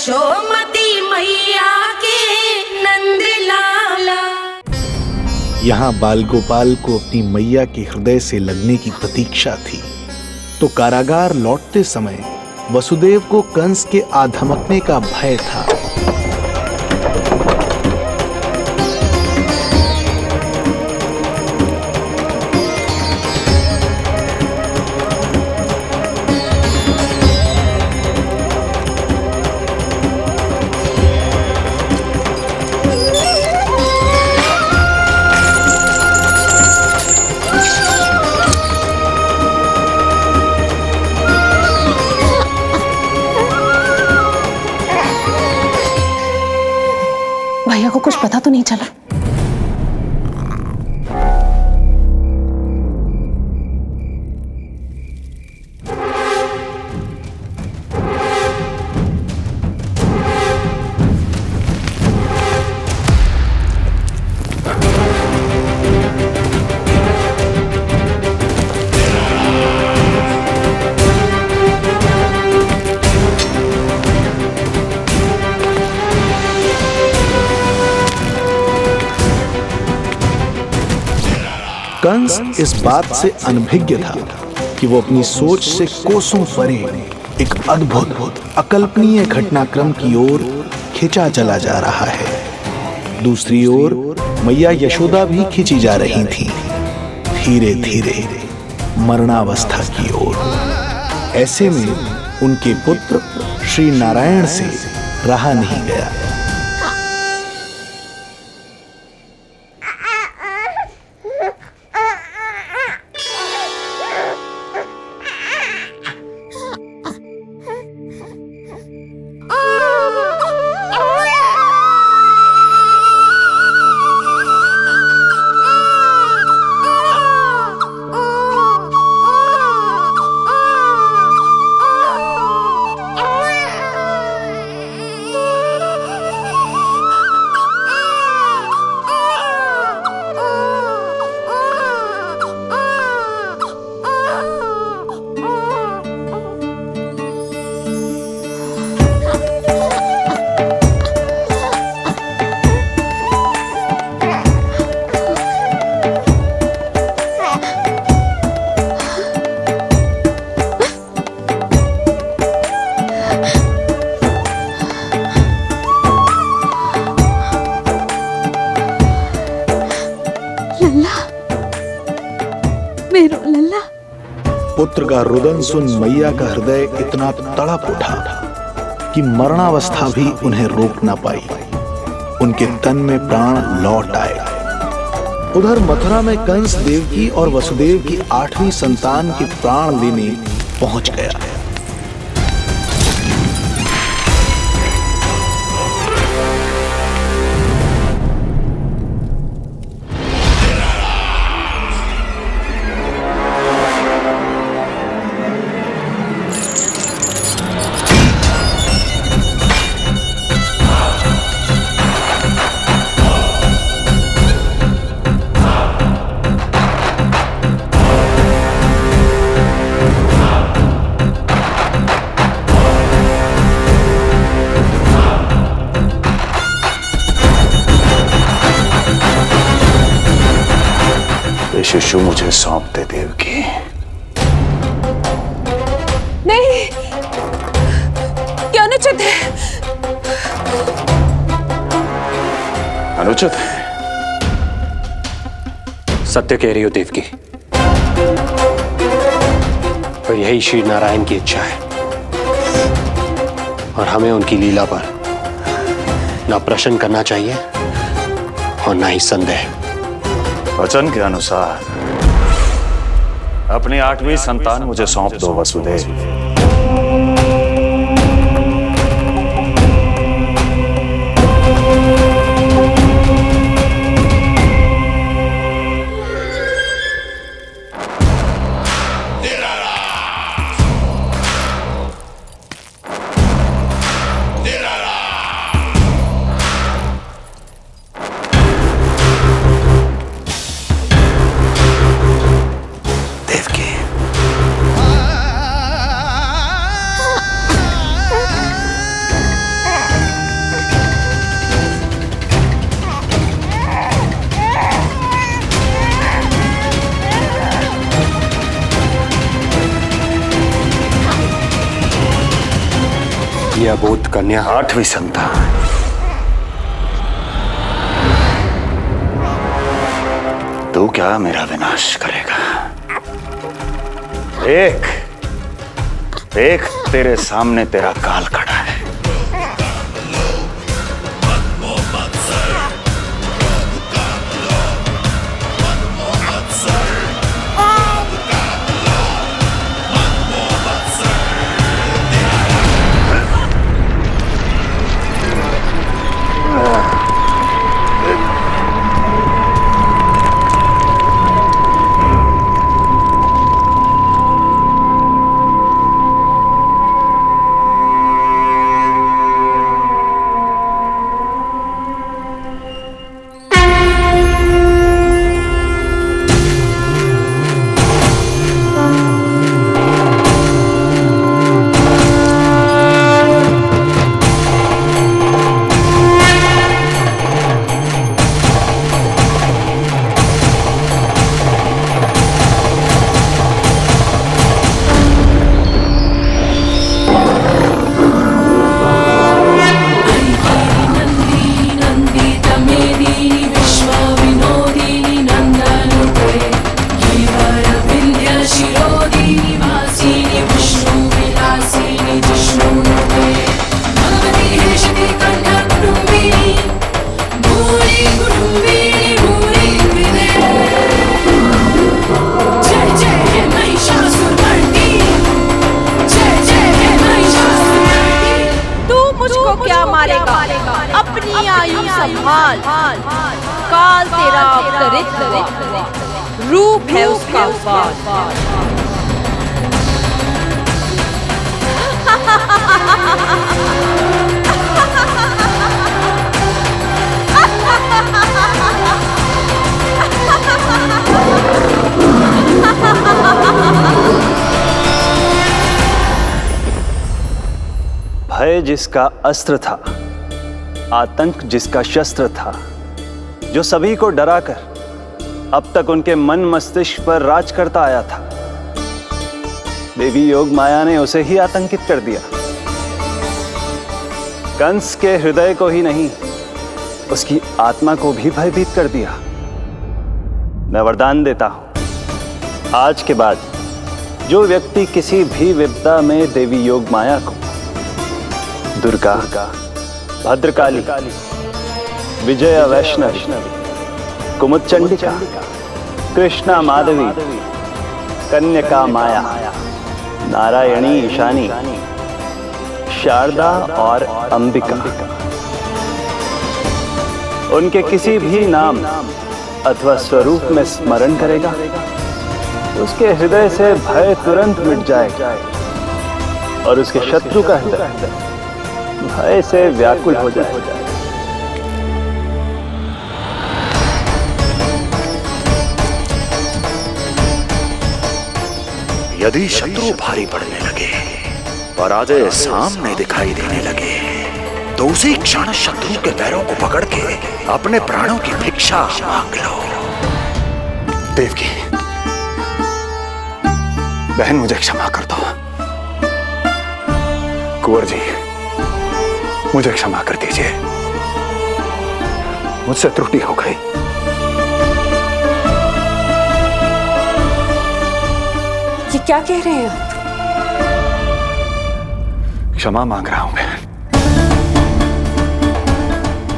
यशोमती मैया के नंद लाला। यहाँ बाल गोपाल को अपनी मैया के हृदय से लगने की प्रतीक्षा थी, तो कारागार लौटते समय वसुदेव को कंस के आधमकने का भय था। भैया को कुछ पता तो नहीं चला? कंस इस बात से अनभिज्ञ था कि वो अपनी सोच से कोसों परे एक अद्भुत अकल्पनीय घटनाक्रम की ओर खिंचा चला जा रहा है। दूसरी ओर मैया यशोदा भी खिंची जा रही थी, धीरे धीरे मरणावस्था की ओर। ऐसे में उनके पुत्र श्री नारायण से रहा नहीं गया। पुत्र का रुदन सुन मैया का हृदय इतना तड़प उठा कि मरणावस्था भी उन्हें रोक ना पाई। उनके तन में प्राण लौट आए। उधर मथुरा में कंस देवकी और वसुदेव की 8वीं संतान के प्राण लेने पहुंच गया। शिशु मुझे सौंप दे देवकी। नहीं, क्या अनुचित है? अनुचित है? सत्य कह रही हो देवकी, पर यही श्री नारायण की इच्छा है और हमें उनकी लीला पर ना प्रश्न करना चाहिए और ना ही संदेह। वचन के अनुसार अपनी 8वीं संतान मुझे सौंप दो वसुदेव। विद्याबोध कन्या, 8वीं संतान। तू क्या मेरा विनाश करेगा? एक तेरे सामने तेरा काल खड़ा है। अपनी आयु संभाल, काल तेरा अवतरित रूप है उसका वार। भय जिसका अस्त्र था, आतंक जिसका शस्त्र था, जो सभी को डराकर अब तक उनके मन मस्तिष्क पर राज करता आया था, देवी योग माया ने उसे ही आतंकित कर दिया। कंस के हृदय को ही नहीं, उसकी आत्मा को भी भयभीत कर दिया। मैं वरदान देता हूं, आज के बाद जो व्यक्ति किसी भी विपदा में देवी योग माया को, दुर्गा, भद्रकाली, विजया वैष्णवी, कुमुदचंडिका, कृष्णा माधवी, कन्यका माया, नारायणी ईशानी, शारदा और अंबिका, उनके किसी भी नाम अथवा स्वरूप में स्मरण करेगा, उसके हृदय से भय तुरंत मिट जाएगा और उसके शत्रु का हृदय भय से व्याकुल हो जाएगा। यदि शत्रु भारी पड़ने लगे, पराजय सामने दिखाई देने लगे, तो उसी क्षण शत्रु के पैरों को पकड़ के अपने प्राणों की भिक्षा मांग लो। देवकी, बहन मुझे क्षमा कर दो। कुंवर जी, मुझे क्षमा कर दीजिए, मुझसे त्रुटि हो गई। ये क्या कह रहे हैं आप? क्षमा मांग रहा हूं बहन,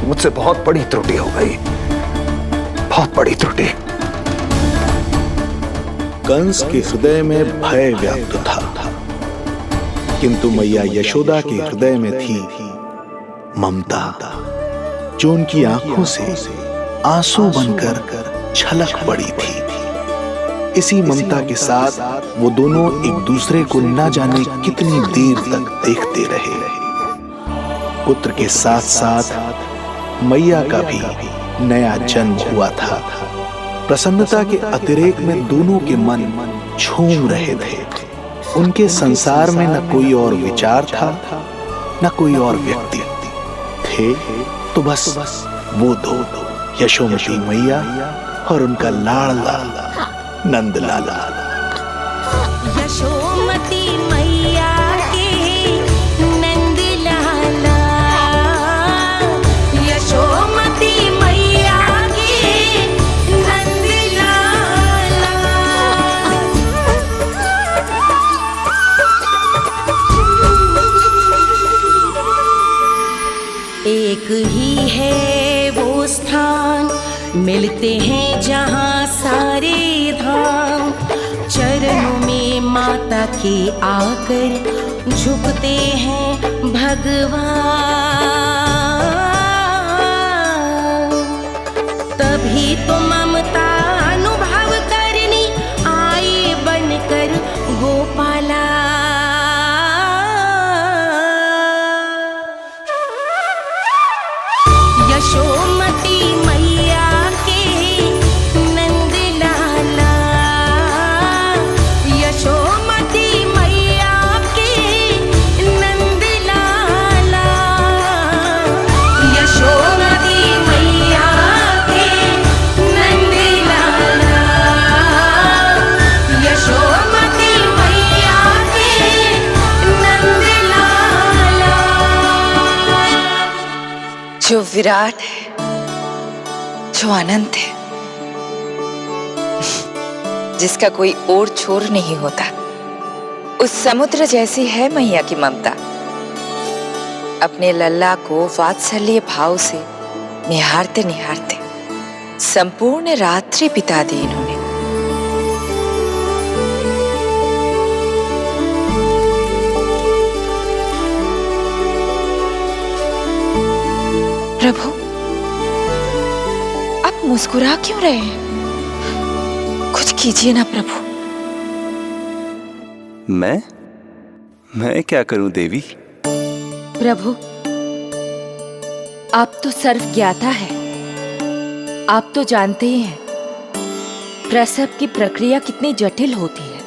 मुझसे बहुत बड़ी त्रुटि हो गई, बहुत बड़ी त्रुटि। कंस के हृदय में भय व्याप्त था, किंतु मैया यशोदा के हृदय में थी ममता, जो उनकी आंखों से आंसू बनकर छलक पड़ी थी। इसी ममता के साथ वो दोनों एक दूसरे को न जाने कितनी देर तक देखते रहे। पुत्र के साथ साथ मैया का भी नया जन्म हुआ था। प्रसन्नता के अतिरेक में दोनों के मन झूम रहे थे। उनके संसार में न कोई और विचार था, न कोई और व्यक्ति थे, तो बस वो दो, यशोमती मैया और उनका लाडला नंदलाला। यशोमती मैया के नंदलाला। एक ही है वो स्थान, मिलते हैं जहाँ सारे धाम। चरणों में माता के आकर झुकते हैं भगवान। तभी तो ममता अनुभव करनी आए बनकर गोपाला। यशोमती मैया के नंद लाला, यशोमती मैया के नंद लाला, यशोमती मैया के नंद लाला, यशोमती मैया के नंद लाला। जो विराट है, जो अनंत है, जिसका कोई ओर छोर नहीं होता, उस समुद्र जैसी है मैया की ममता। अपने लल्ला को वात्सल्य भाव से निहारते निहारते संपूर्ण रात्रि बिता दी इन्होंने। प्रभु, आप मुस्कुरा क्यों रहे हैं? कुछ कीजिए ना प्रभु। मैं क्या करूं देवी? प्रभु, आप तो सर्वज्ञाता है। आप तो जानते ही हैं प्रसव की प्रक्रिया कितनी जटिल होती है।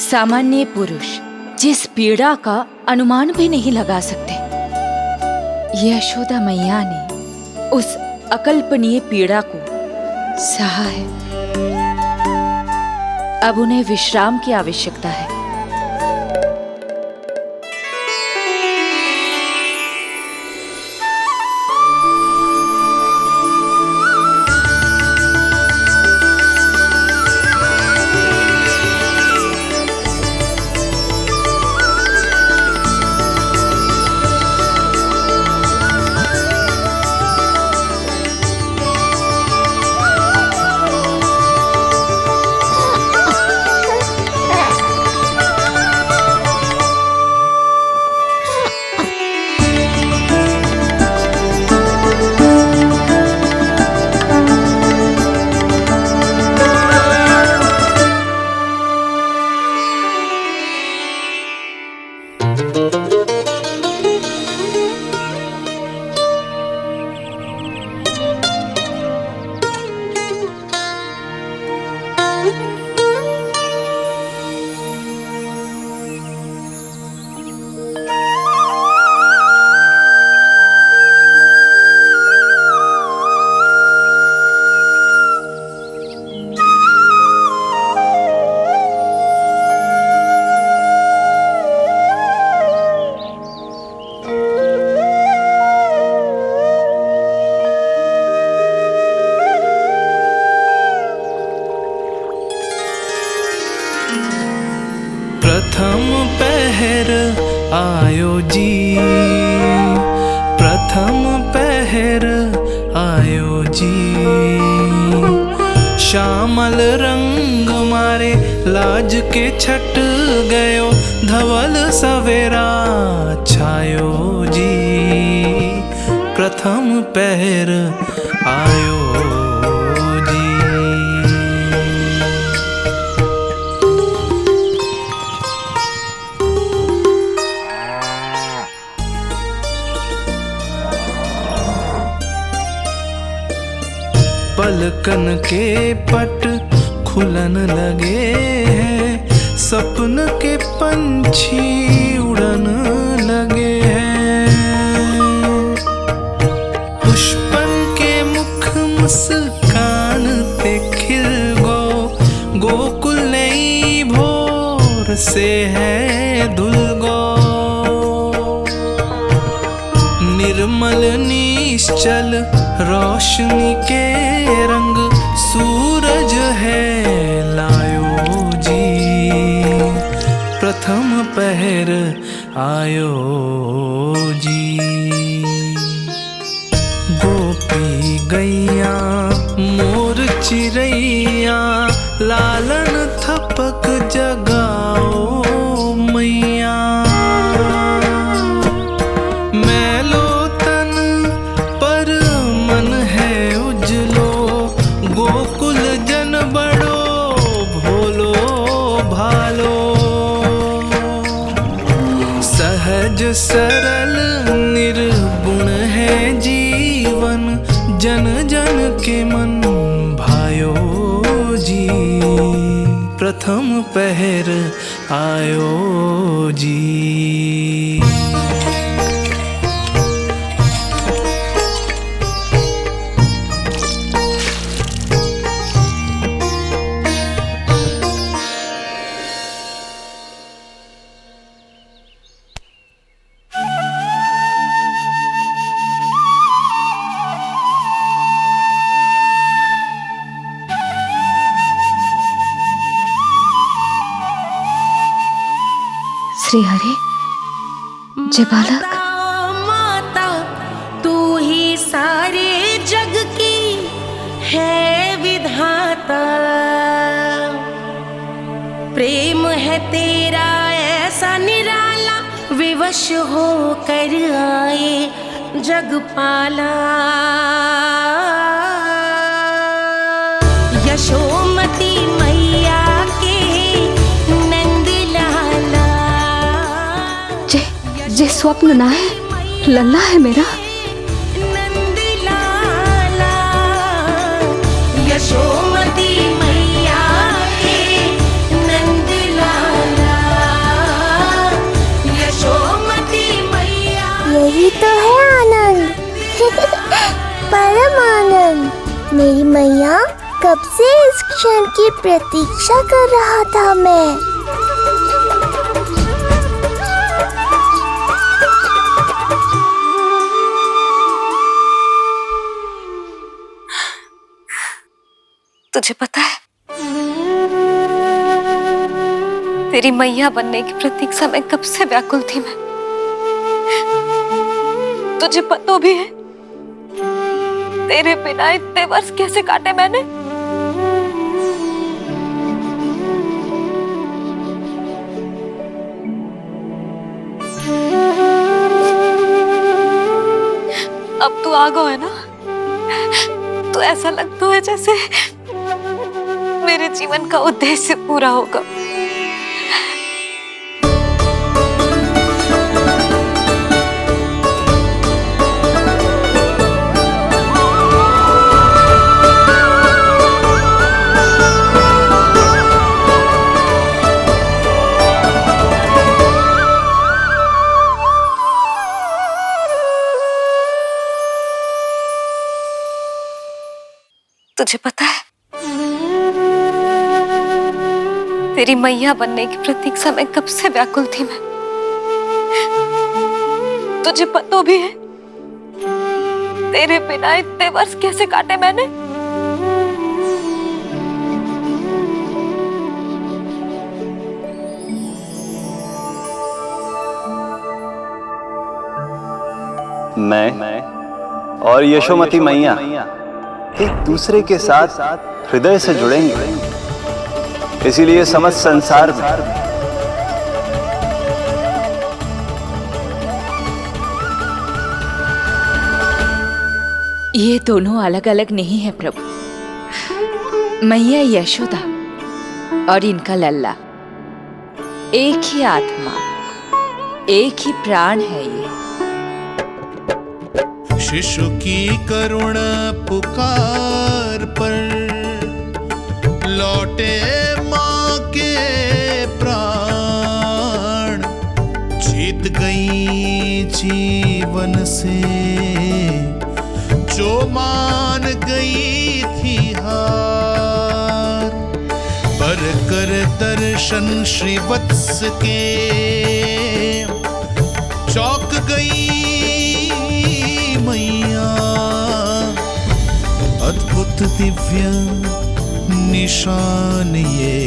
सामान्य पुरुष जिस पीड़ा का अनुमान भी नहीं लगा सकते, यशोदा मैया ने उस अकल्पनीय पीड़ा को सहा है। अब उन्हें विश्राम की आवश्यकता है। प्रथम पहर आयो जी, प्रथम पहर आयो जी। श्यामल रंग मारे लाज के छट गयो, धवल सवेरा छायो जी। प्रथम पहर आयो जी। पलकन के पट खुलन लगे हैं, सपन के पंछी उड़न लगे हैं। पुष्पन के मुख मुस्कान ते खिल गो, गोकुल नई भोर से है धुल गो। निर्मल निश्चल रोशनी के रंग, सूरज है लायो जी। प्रथम पहर आयो जी। जगाओ मैया। मैलो तन पर मन है उजलो, गोकुल जन बड़ो भोलो भालो। सहज सरल निर्गुण है जीवन, जन जन के मन भायो जी। प्रथम पहर आयो जी। श्री हरि, जय बालक। माता तू ही सारे जग की है विधाता। प्रेम है तेरा ऐसा निराला, विवश हो कर आए जगपाला। यशोमती मैया के नंद लाला। जे स्वप्न ना है, लल्ला है मेरा। नंद लाला यशोमती मैया के नंद लाला। यशोमती मैया यही तो है आनंद। परम आनंद। मेरी मैया, कब से इस क्षण की प्रतीक्षा कर रहा था मैं। तुझे पता है, तेरी मैया बनने की प्रतीक्षा में कब से व्याकुल थी मैं। तुझे पता भी है तेरे बिना इतने वर्ष कैसे काटे मैंने। अब तू आ गो है ना, तो ऐसा लगता है जैसे मेरे जीवन का उद्देश्य पूरा होगा। तुझे पता है, तेरी मैया बनने की प्रतीक्षा में कब से व्याकुल थी मैं। तुझे पता भी है तेरे बिना इतने वर्ष कैसे काटे मैंने। मैं और यशोमती मैया एक दूसरे के साथ हृदय से जुड़ेंगे, इसीलिए समस्त संसार में ये दोनों अलग अलग नहीं है प्रभु। मैया यशोदा और इनका लल्ला एक ही आत्मा, एक ही प्राण है ये। शिशु की करुण पुकार पर लौटे माँ के प्राण, जीत गई जीवन से जो मान गई थी हार। पर कर दर्शन श्री वत्स के चौक गई मैया, अद्भुत दिव्य निशान ये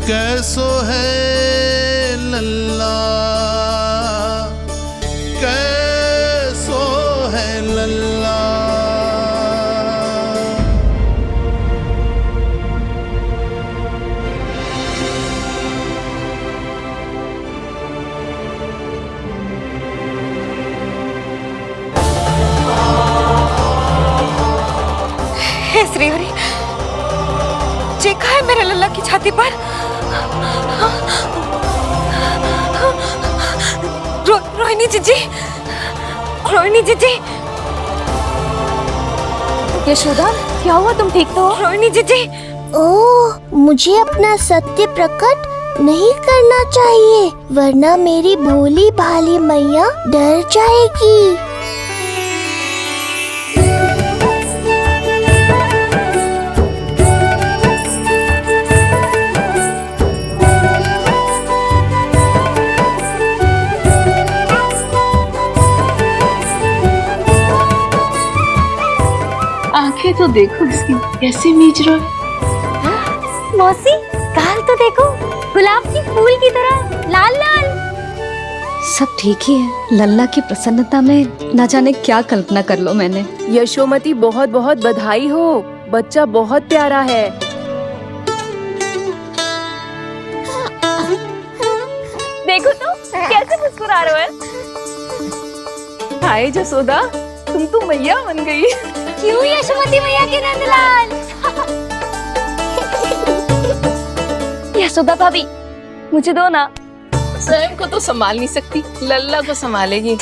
कैसो है लल्ला, कैसो है लल्ला। हे श्रीहरि, चेखा है मेरे लल्ला की छाती पर। रोहिणी जीजी, रोहिणी जीजी। यशोदा, क्या हुआ? तुम ठीक तो हो? रोहिणी जीजी। ओह, मुझे अपना सत्य प्रकट नहीं करना चाहिए, वरना मेरी भोली भाली मैया डर जाएगी। आंखें तो देखो इसकी कैसे मीच रहा है। मौसी, गाल तो देखो, गुलाब की फूल की तरह लाल लाल। सब ठीक ही है। लल्ला की प्रसन्नता में ना जाने क्या कल्पना कर लो मैंने। यशोमती, बहुत बहुत बधाई हो, बच्चा बहुत प्यारा है। देखो तो कैसे मुस्कुरा रहे हो। हाय जसोदा, तुम तो मैया बन गई। क्यों यशोमती मैया के नंदलाल? यशोदा भाभी, मुझे दो ना। स्वयं को तो संभाल नहीं सकती, लल्ला को संभालेगी।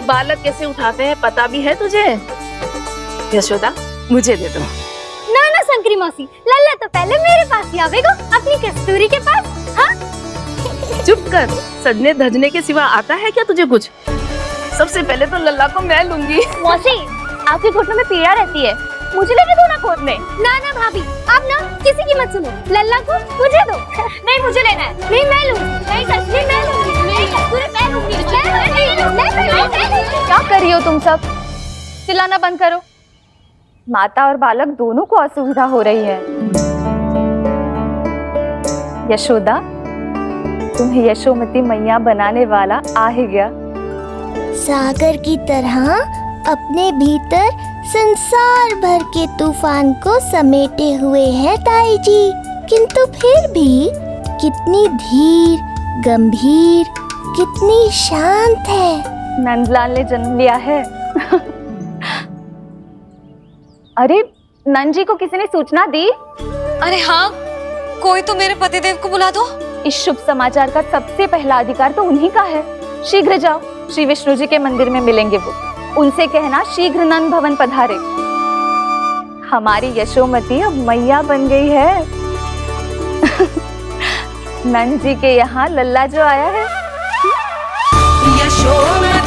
बालक कैसे उठाते हैं पता भी है तुझे? यशोदा, मुझे दे दो। ना ना संकरी मौसी, लल्ला तो पहले मेरे पास ही आवेगा, अपनी कस्तूरी के पास। हाँ? चुप कर, सजने धजने के सिवा आता है क्या तुझे कुछ? सबसे पहले तो लल्ला को मैं लूंगी। मौसी, आपके घुटनों में पीड़ा रहती है, मुझे लेने दो ना गोद में। ना ना भाभी, आप ना किसी की मत सुनो, लल्ला को मुझे दो। नहीं, मुझे लेना है। नहीं, मैं लूंगी। नहीं कस्तूरी, मैं लूंगी। नहीं कस्तूरी, मैं लूंगी। क्या कर रही हो तुम सब? चिल्लाना बंद करो। माता और बालक दोनों को असुविधा हो रही है। यशोदा, तुम्हें यशोमती मैया बनाने वाला आ ही गया। सागर की तरह अपने भीतर संसार भर के तूफान को समेटे हुए हैं ताई जी, किंतु फिर भी कितनी धीर, गंभीर, कितनी शांत है। नंदलाल ने जन्म लिया है। अरे, नंद जी को किसी ने सूचना दी? अरे हाँ, कोई तो मेरे पतिदेव को बुला दो। इस शुभ समाचार का सबसे पहला अधिकार तो उन्हीं का है। शीघ्र जाओ, श्री विष्णु जी के मंदिर में मिलेंगे वो। उनसे कहना शीघ्र नंद भवन पधारे। हमारी यशोमती अब मैया बन गई है। नंद जी के यहाँ लल्ला जो आया है। यशोमती